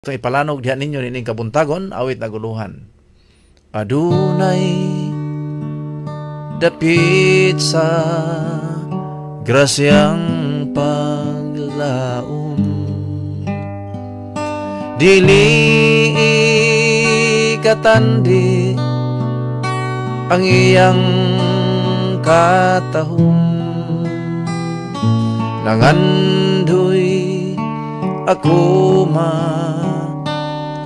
Ito ipalanog diha ninyo nining kabuntagon, awit naguluhan. Adunay dapit sa grasyang paglaom, dili katandi ang iyang katahom, nangandoy ako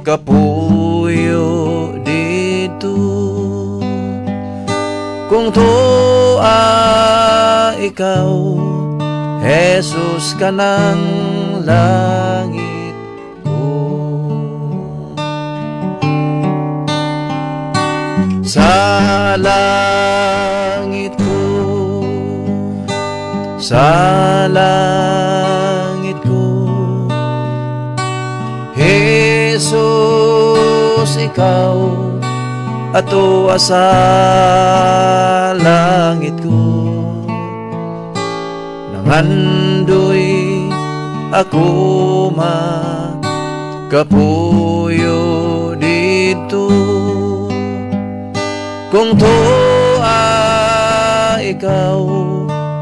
kapuyo dito, kung tuwa ikaw, Jesus ka ng langit ko. Sa langit ko, sa langit ko, Jesus, ikaw ato sa langit ko, nangandoy ako kapuyo dito, kung tuwa ikaw,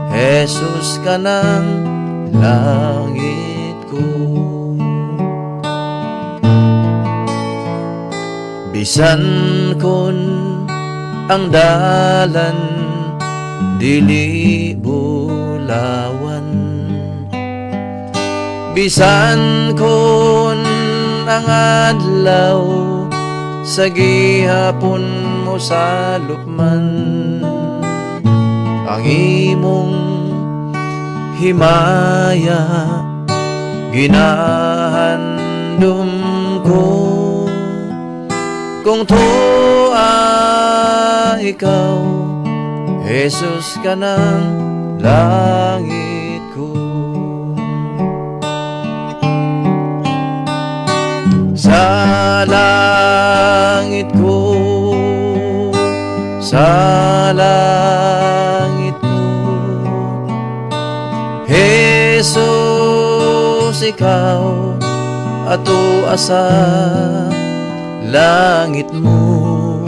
Jesus ka ng langit ko. Bisan kon ang dalan dili bulawan, bisan kon ang adlaw sa gihapon mo sa lupman, ang imong himaya ginahandom ko, kung tuwa ikaw, Jesus ka ng langit ko. Sa langit ko, sa langit ko, Jesus, ikaw ato asa langit mo,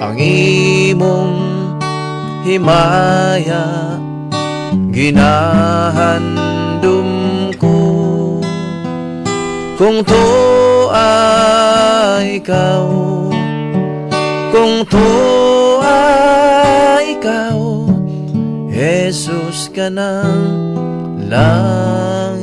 ang imong himaya ginahandom ko, kung tuwa ikaw, kung tuwa ikaw, Jesus ka ng langit.